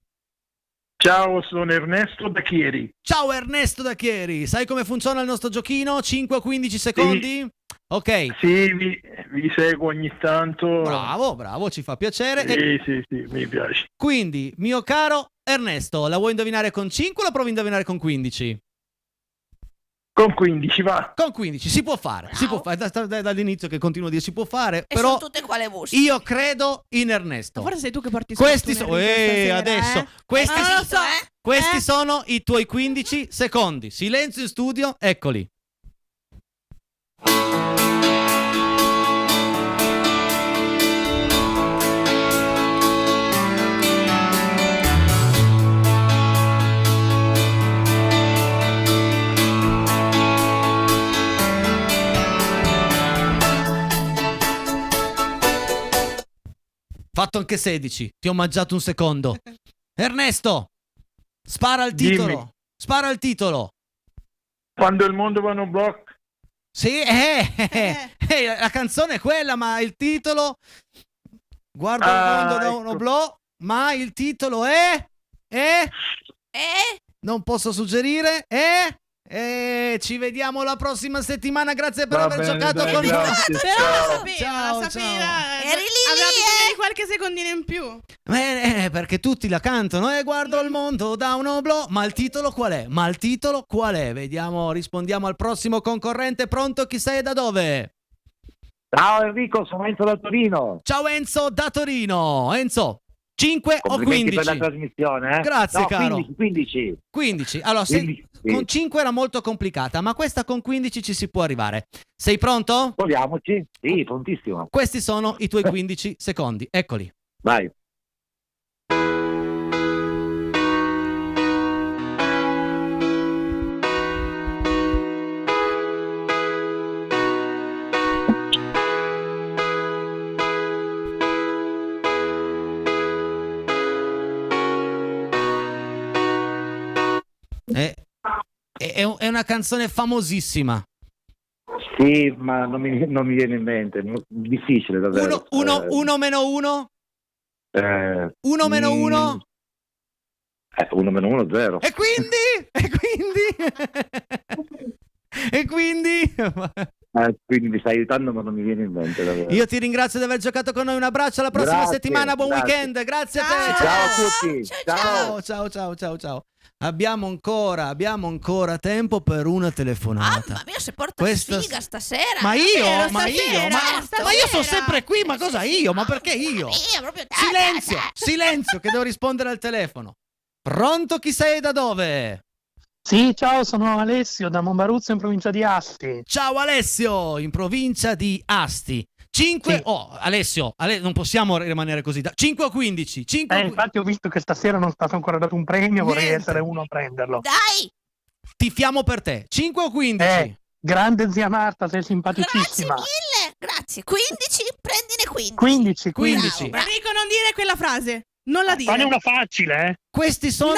Speaker 9: Ciao, sono Ernesto da Chieri.
Speaker 1: Ciao Ernesto da Chieri, sai come funziona il nostro giochino? 5 o 15 secondi?
Speaker 9: Sì.
Speaker 1: Ok.
Speaker 9: Sì, vi seguo ogni tanto.
Speaker 1: Bravo, ci fa piacere.
Speaker 9: Sì, mi piace.
Speaker 1: Quindi, mio caro Ernesto, la vuoi indovinare con 5 o la provi a indovinare con 15?
Speaker 9: Con 15 va.
Speaker 1: Con 15 si può fare, dall'inizio che continuo a dire si può fare,
Speaker 2: E
Speaker 1: però
Speaker 2: sono tutte quale buste.
Speaker 1: io credo in Ernesto.
Speaker 3: Forse sei tu che porti
Speaker 1: Questi
Speaker 3: sfortuna,
Speaker 1: sono
Speaker 3: Enrico, stasera,
Speaker 1: adesso, questi,
Speaker 3: non lo so.
Speaker 1: questi sono i tuoi 15 secondi. Silenzio in studio, eccoli. Fatto anche 16, ti ho mangiato un secondo. Ernesto, spara il titolo.
Speaker 9: Dimmi.
Speaker 1: Spara il titolo.
Speaker 9: Quando il mondo va in blocco.
Speaker 1: Sì, la canzone è quella, ma il titolo... Guarda il mondo da uno
Speaker 9: ecco.
Speaker 1: blò, ma il titolo è... Non posso suggerire, ci vediamo la prossima settimana, grazie per
Speaker 9: Va
Speaker 1: aver
Speaker 9: bene,
Speaker 1: giocato
Speaker 9: dai,
Speaker 1: con noi.
Speaker 9: grazie,
Speaker 3: Però
Speaker 9: ciao.
Speaker 1: Ciao,
Speaker 3: la sapeva.
Speaker 2: Eri lì,
Speaker 3: Aveva bisogno di qualche secondino in più.
Speaker 1: Perché tutti la cantano e guardo il mondo da un oblò. Ma il titolo qual è? Vediamo, rispondiamo al prossimo concorrente. Pronto, chi sei e da dove?
Speaker 10: Ciao Enrico, sono Enzo da Torino.
Speaker 1: Ciao Enzo da Torino. Enzo, 5 o
Speaker 10: Complimenti
Speaker 1: 15?
Speaker 10: per la trasmissione, eh?
Speaker 1: Grazie,
Speaker 10: no,
Speaker 1: caro.
Speaker 10: 15.
Speaker 1: 15. Allora,
Speaker 10: 15, sì.
Speaker 1: con 5 era molto complicata, ma questa con 15 ci si può arrivare. Sei pronto?
Speaker 10: Proviamoci. Sì, prontissimo.
Speaker 1: Questi sono i tuoi 15 secondi. Eccoli.
Speaker 10: Vai.
Speaker 1: È una canzone famosissima.
Speaker 10: Sì, ma non mi viene in mente. Difficile davvero.
Speaker 1: 1 meno 1? 1 meno 1?
Speaker 10: 1 meno 1, 0.
Speaker 1: E quindi?
Speaker 10: Quindi mi stai aiutando, ma non mi viene in mente davvero.
Speaker 1: Io ti ringrazio di aver giocato con noi. Un abbraccio, alla prossima
Speaker 10: Grazie,
Speaker 1: settimana. Buon
Speaker 10: grazie.
Speaker 1: weekend. Grazie a te.
Speaker 10: Ciao a tutti.
Speaker 1: Ciao. Abbiamo ancora tempo per una telefonata.
Speaker 2: Mamma mia, se porta sfiga stasera.
Speaker 1: Ma io
Speaker 3: Stasera.
Speaker 1: sono sempre qui, ma cosa io? Ma perché io?
Speaker 2: Proprio
Speaker 1: Silenzio, che devo rispondere al telefono. Pronto, chi sei e da dove?
Speaker 11: Sì, ciao, sono Alessio da Monbaruzzo in provincia di Asti.
Speaker 1: Ciao Alessio, in provincia di Asti. 5
Speaker 11: Sì.
Speaker 1: Alessio, non possiamo rimanere così. 5 o 15? 5
Speaker 11: Infatti ho visto che stasera non è stato ancora dato un premio, vorrei
Speaker 1: Niente.
Speaker 11: essere uno a prenderlo.
Speaker 2: Dai,
Speaker 1: Tifiamo per te. 5 o 15?
Speaker 11: Grande zia Marta, sei
Speaker 2: grazie
Speaker 11: simpaticissima.
Speaker 2: mille. Grazie. 15, prendine 15.
Speaker 11: 15.
Speaker 1: 15.
Speaker 2: Bravo.
Speaker 3: Enrico, non dire quella frase. Non la dire.
Speaker 11: Fane una facile, eh?
Speaker 1: Questi sono,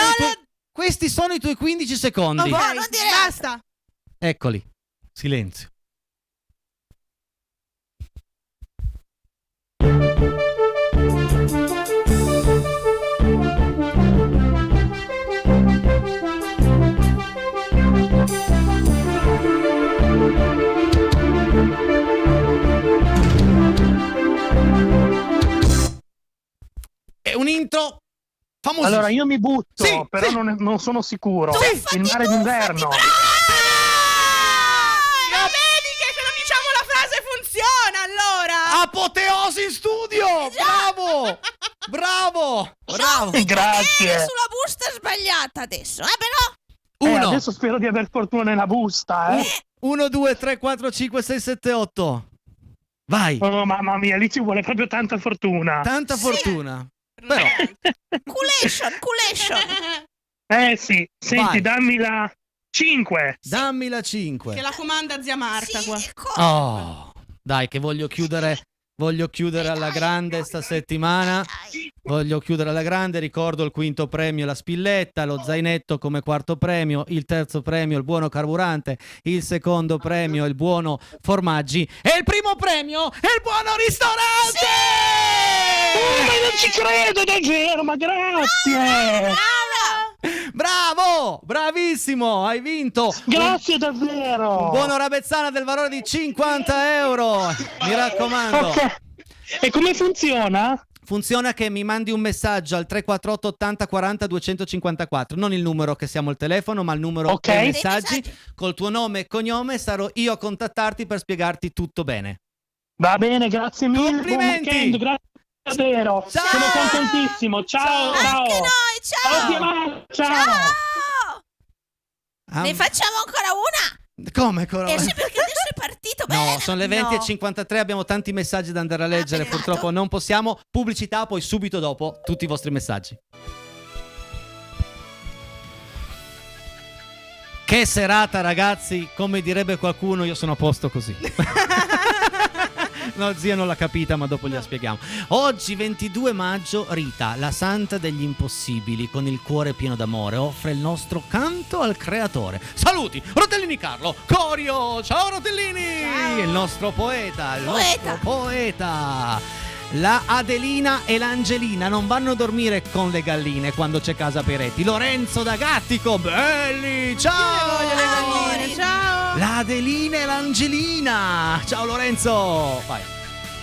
Speaker 1: questi sono i tuoi 15 secondi.
Speaker 3: Ok,
Speaker 2: non dire
Speaker 3: basta.
Speaker 1: Eccoli. Silenzio. È un intro famosissimo.
Speaker 11: Allora io mi butto,
Speaker 1: Sì,
Speaker 11: però
Speaker 1: sì.
Speaker 11: non sono sicuro.
Speaker 1: Sì.
Speaker 11: Il mare d'inverno.
Speaker 3: Ma vedi che se non diciamo la frase funziona allora!
Speaker 1: Apoteosi in studio! Bravo! Bravo! Bravo!
Speaker 11: Grazie.
Speaker 2: Sulla busta sbagliata adesso, però.
Speaker 1: 1,
Speaker 11: Adesso spero di aver fortuna nella busta,
Speaker 1: 1, 2, 3, 4, 5, 6, 7, 8. Vai!
Speaker 11: Oh, mamma mia, lì ci vuole proprio tanta fortuna.
Speaker 1: Tanta fortuna. Però,
Speaker 2: Culation.
Speaker 11: Sì, senti,
Speaker 1: Vai.
Speaker 11: dammi la 5.
Speaker 1: dammi la 5.
Speaker 3: Che la comanda zia Marta qua.
Speaker 1: Oh, dai, che voglio chiudere alla grande sta settimana. Voglio chiudere alla grande. Ricordo il quinto premio la spilletta, lo zainetto come quarto premio, il terzo premio il buono carburante, il secondo premio il buono formaggi e il primo premio è il buono ristorante.
Speaker 11: Ma non ci credo davvero, ma grazie.
Speaker 1: Bravo, bravissimo, hai vinto.
Speaker 11: Grazie davvero.
Speaker 1: Un buono Rabezzana del valore di 50 euro. Mi raccomando.
Speaker 11: Ok. E come funziona?
Speaker 1: Funziona che mi mandi un messaggio al 348 80 40 254, non il numero che siamo al telefono, ma il numero
Speaker 11: Ok.
Speaker 1: dei messaggi, col tuo nome e cognome. Sarò io a contattarti per spiegarti tutto bene.
Speaker 11: Va bene, grazie mille.
Speaker 1: Complimenti.
Speaker 11: Buon weekend, grazie davvero.
Speaker 1: Ciao.
Speaker 11: Sono contentissimo. Ciao, ciao.
Speaker 2: Anche noi, ciao.
Speaker 11: Ciao, zia Marta, ciao.
Speaker 1: Ah,
Speaker 2: Ne facciamo ancora una?
Speaker 1: come?
Speaker 2: Sì, perché adesso è partito bene.
Speaker 1: No, sono le 20:53, abbiamo tanti messaggi da andare a leggere,
Speaker 2: peccato.
Speaker 1: purtroppo non possiamo. Pubblicità, poi subito dopo tutti i vostri messaggi. Che serata, ragazzi, come direbbe qualcuno, io sono a posto così. No, zia non l'ha capita, ma dopo gliela spieghiamo. Oggi 22 maggio Rita, la santa degli impossibili, con il cuore pieno d'amore, offre il nostro canto al creatore. Saluti, Rotellini Carlo, Corio, ciao Rotellini!
Speaker 2: Ciao.
Speaker 1: Il nostro poeta, nostro poeta. La Adelina e l'Angelina non vanno a dormire con le galline quando c'è casa Peretti. Lorenzo da Gattico, belli, ciao!
Speaker 3: Voglio le galline, ciao.
Speaker 1: La Adelina e l'Angelina, ciao Lorenzo! Vai.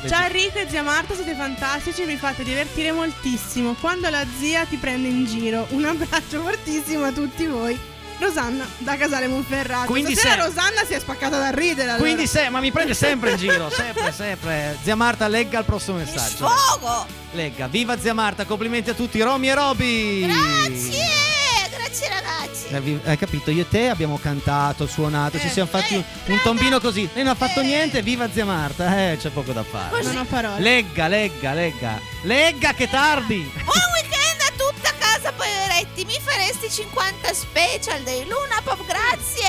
Speaker 3: Ciao Enrico e zia Marta, siete fantastici, mi fate divertire moltissimo. Quando la zia ti prende in giro, un abbraccio fortissimo a tutti voi. Rosanna da Casale Monferrato.
Speaker 1: Quindi
Speaker 3: Stasera
Speaker 1: se-
Speaker 3: Rosanna si è spaccata da ridere. Allora.
Speaker 1: Quindi ma mi prende sempre in giro, sempre. Zia Marta, legga il prossimo messaggio.
Speaker 2: Sfogo.
Speaker 1: Legga, viva zia Marta, complimenti a tutti, Romy e Roby.
Speaker 2: Grazie ragazzi.
Speaker 1: Hai capito? Io e te abbiamo cantato, suonato, ci siamo fatti un tombino così. Lei non ha fatto niente, viva zia Marta. C'è poco da fare.
Speaker 3: Non ho parole.
Speaker 1: Legga. Legga che tardi.
Speaker 2: Buon weekend a tutta casa poveretti. Mi faresti 50 special dei Luna Pop, grazie.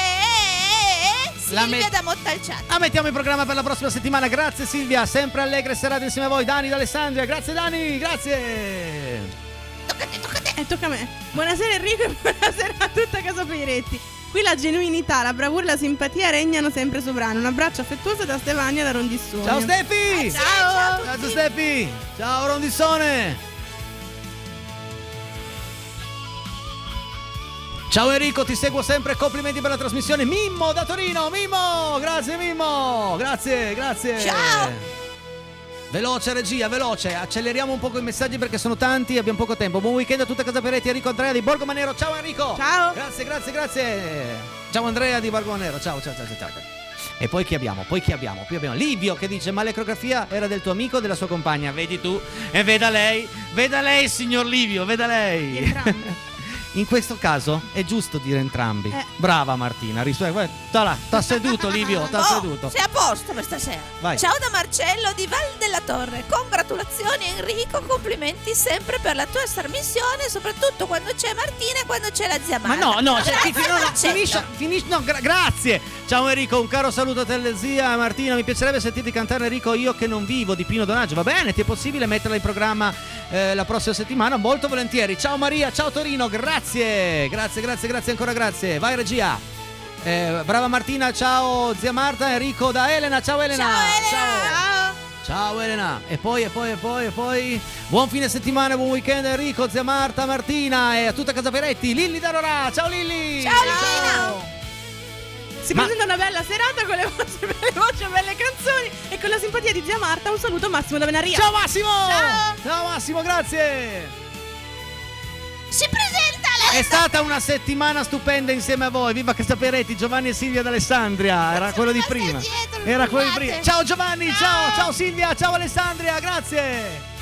Speaker 2: Silvia da Montalciano.
Speaker 1: La mettiamo in programma per la prossima settimana. Grazie Silvia, sempre allegre serate insieme a voi. Dani d'Alessandria, grazie Dani, grazie.
Speaker 3: Tocca a me. Buonasera Enrico e buonasera a tutta casa Peiretti. Qui la genuinità, la bravura e la simpatia regnano sempre sovrano. Un abbraccio affettuoso da Stefania da Rondissone.
Speaker 1: Ciao Stefi.
Speaker 3: Ciao.
Speaker 1: Ciao Stefi. Ciao Rondissone. Ciao Enrico, ti seguo sempre, complimenti per la trasmissione. Mimmo da Torino, Mimmo, grazie Mimmo, grazie.
Speaker 2: Ciao.
Speaker 1: Veloce regia, veloce, acceleriamo un po' i messaggi perché sono tanti e abbiamo poco tempo. Buon weekend a tutta casa Peretti, Enrico Andrea di Borgo Manero, ciao Enrico.
Speaker 3: Ciao.
Speaker 1: Grazie. Ciao Andrea di Borgo Manero, ciao. E poi chi abbiamo? Qui abbiamo Livio che dice: ma l'ecografia era del tuo amico o della sua compagna? Vedi tu, e veda lei signor Livio, veda lei.
Speaker 3: Entrambi.
Speaker 1: In questo caso è giusto dire entrambi. Brava Martina, t'ha seduto Livio, t'ha seduto.
Speaker 2: Sei a posto per stasera.
Speaker 1: Vai.
Speaker 2: Ciao da Marcello di Val della Torre. Congratulazioni Enrico, complimenti sempre per la tua trasmissione, soprattutto quando c'è Martina e quando c'è la zia Marta.
Speaker 1: Ma no,
Speaker 2: Grazie,
Speaker 1: finisci, grazie. Ciao Enrico, un caro saluto a te e zia Martina. Mi piacerebbe sentirti cantare Enrico Io che non vivo di Pino Donaggio. Va bene, ti è possibile metterla in programma la prossima settimana? Molto volentieri. Ciao Maria, ciao Torino, grazie ancora, grazie. Vai regia. Brava Martina, ciao zia Marta. Enrico da Elena, ciao Elena. Ciao Elena. E poi buon fine settimana, buon weekend Enrico, zia Marta, Martina e a tutta casa Peretti. Lilli da Rorà, ciao Lilli.
Speaker 2: Ciao.
Speaker 3: Si presenta una bella serata con le vostre belle voci e belle canzoni e con la simpatia di zia Marta. Un saluto Massimo da Venaria.
Speaker 1: Ciao Massimo.
Speaker 3: Ciao.
Speaker 1: Ciao Massimo, grazie.
Speaker 2: Si presenta lei.
Speaker 1: È stata una settimana stupenda insieme a voi. Viva Casaperetti, Giovanni e Silvia d'Alessandria. Era quello di prima. Era quello di prima. Ciao Giovanni, ciao Silvia, ciao Alessandria, grazie.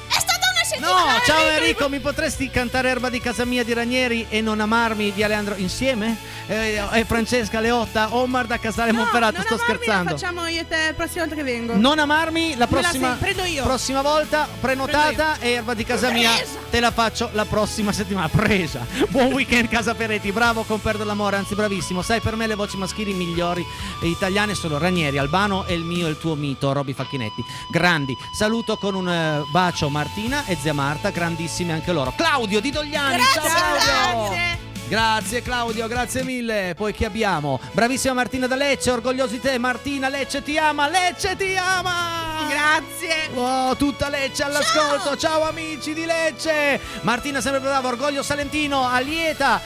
Speaker 2: È stata una settimana.
Speaker 1: No, ciao Enrico, mi potresti cantare Erba di casa mia di Ranieri e Non amarmi di Aleandro insieme? E Francesca Leotta, Omar da Casale Monferrato, sto scherzando.
Speaker 3: Lo facciamo io e te la prossima volta che vengo.
Speaker 1: Non amarmi la prossima,
Speaker 3: prendo io.
Speaker 1: prossima volta, prenotata, e Erba di casa mia te la faccio la prossima settimana. Presa. Buon weekend Casaperetti, bravo con Perdo l'amore, anzi bravissimo. Sai, per me le voci maschili migliori italiane sono Ranieri, Albano e il mio e il tuo mito, Roby Facchinetti. Grandi. Saluto con un bacio Martina e zia Marta, grandissimi anche loro. Claudio di Dogliani,
Speaker 2: Grazie,
Speaker 1: ciao Claudio.
Speaker 2: grazie.
Speaker 1: Grazie Claudio, grazie mille. Poi chi abbiamo? Bravissima Martina da Lecce, orgogliosi te Martina, Lecce ti ama, Lecce ti ama.
Speaker 3: Grazie.
Speaker 1: Oh, tutta Lecce all'ascolto, ciao amici di Lecce. Martina sempre brava, orgoglio salentino, Allieta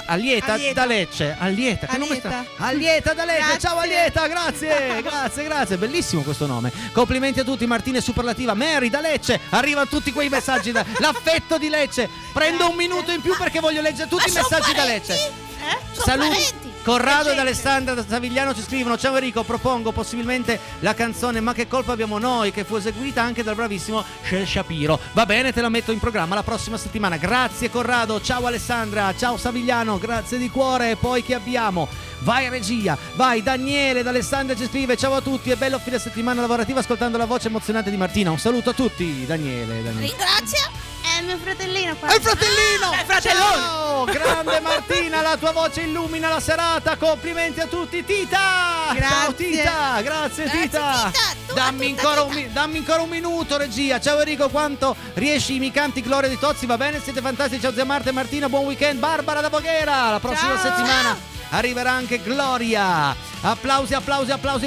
Speaker 3: Allieta.
Speaker 1: da Lecce, Allieta, che nome sta? Allieta da Lecce,
Speaker 3: Grazie.
Speaker 1: ciao Allieta, grazie, bellissimo questo nome. Complimenti a tutti, Martina è superlativa. Mary da Lecce, arrivano tutti quei messaggi l'affetto di Lecce. Prendo un minuto in più perché voglio leggere tutti i messaggi da Lecce.
Speaker 2: Sono
Speaker 1: Saluti.
Speaker 2: parenti.
Speaker 1: Corrado
Speaker 3: Che
Speaker 1: ed Alessandra da Savigliano ci scrivono: ciao Enrico, propongo possibilmente la canzone Ma che colpa abbiamo noi, che fu eseguita anche dal bravissimo Shel Shapiro. Va bene, te la metto in programma la prossima settimana. Grazie Corrado, ciao Alessandra, ciao Savigliano, grazie di cuore. E poi chi abbiamo? Vai regia, vai Daniele d'Alessandria ci scrive: ciao a tutti, è bello fine settimana lavorativa ascoltando la voce emozionante di Martina. Un saluto a tutti, Daniele.
Speaker 2: Ringrazio.
Speaker 3: È il mio fratellino qua.
Speaker 1: È il fratellino!
Speaker 3: È fratellone!
Speaker 1: Ciao, grande Martina, la tua voce illumina la serata. Complimenti a tutti, Tita! Ciao
Speaker 3: Grazie.
Speaker 1: Tita, grazie Tita.
Speaker 2: Tu,
Speaker 1: Dammi
Speaker 2: tutta,
Speaker 1: ancora, dammi ancora un minuto, regia. Ciao Enrico, quanto riesci mi canti Gloria di Tozzi? Va bene, siete fantastici. Ciao zia Marta e Martina, buon weekend. Barbara da Voghera, la prossima
Speaker 3: Ciao.
Speaker 1: settimana arriverà anche Gloria. Applausi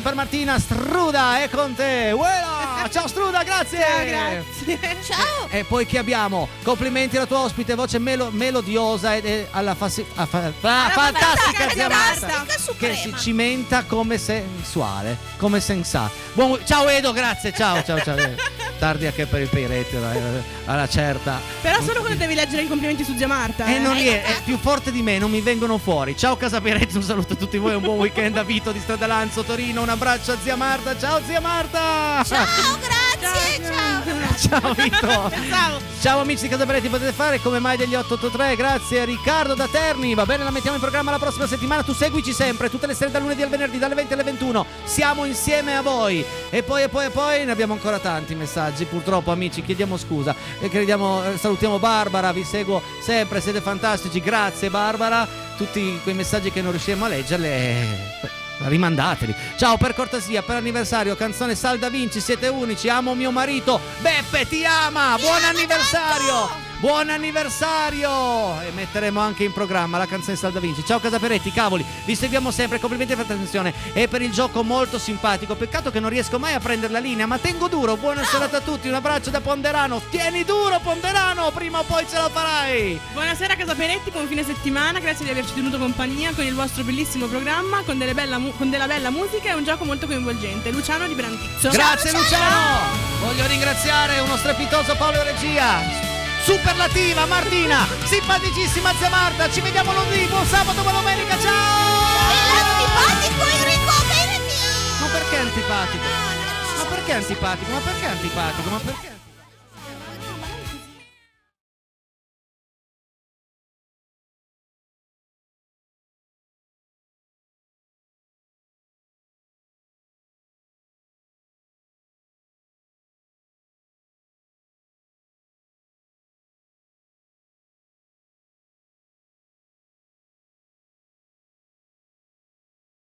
Speaker 1: per Martina. Struda è con te. Uela! Ciao Struda, grazie.
Speaker 3: Ciao, grazie.
Speaker 2: Ciao.
Speaker 1: E poi chi abbiamo? Complimenti alla tua ospite, voce melodiosa e alla fantastica zia Marta,
Speaker 2: fantastica
Speaker 1: che si
Speaker 2: suprema.
Speaker 1: cimenta come sensuale, come sensato. Ciao Edo, grazie, ciao. Tardi anche per il Peiretti, alla certa.
Speaker 3: Però solo quando devi leggere i complimenti su zia Marta.
Speaker 1: E non è più forte di me, non mi vengono fuori. Ciao Casaperetti, un saluto a tutti voi, un buon weekend da Vito di Stradalanzo Torino, un abbraccio a zia Marta. Ciao zia Marta.
Speaker 2: Ciao, grazie. Ciao.
Speaker 1: Ciao Vito. Ciao amici di Casaperetti, potete fare come mai degli 883. Grazie Riccardo da Terni. Va bene, la mettiamo in programma la prossima settimana. Tu seguici sempre tutte le sere dal lunedì al venerdì dalle 20 alle 21. Siamo insieme a voi. E poi ne abbiamo ancora tanti messaggi. Purtroppo amici, chiediamo scusa e salutiamo Barbara, vi seguo sempre, siete fantastici. Grazie Barbara. Tutti quei messaggi che non riusciamo a leggerli, rimandateli. Ciao, per cortesia, per anniversario, canzone Sal da Vinci, siete unici, amo mio marito, Beppe ti ama, buon anniversario. Buon anniversario! E metteremo anche in programma la canzone Sal da Vinci. Ciao Casaperetti, cavoli, vi seguiamo sempre, complimenti per l'attenzione e per il gioco molto simpatico. Peccato che non riesco mai a prendere la linea, ma tengo duro. Buona serata a tutti, un abbraccio da Ponderano. Tieni duro Ponderano, prima o poi ce la farai.
Speaker 3: Buonasera Casaperetti, buon fine settimana, grazie di averci tenuto compagnia con il vostro bellissimo programma, con della bella musica e un gioco molto coinvolgente. Luciano di Brandizzo.
Speaker 1: Grazie Luciano! Voglio ringraziare uno strepitoso Paolo Regia. Superlativa Martina, simpaticissima zia Marta, ci vediamo lunedì, buon sabato, buona domenica, ciao!
Speaker 2: Antipatico Enrico Benetti.
Speaker 1: Ma perché antipatico? Ma perché antipatico? Ma perché antipatico? Ma perché?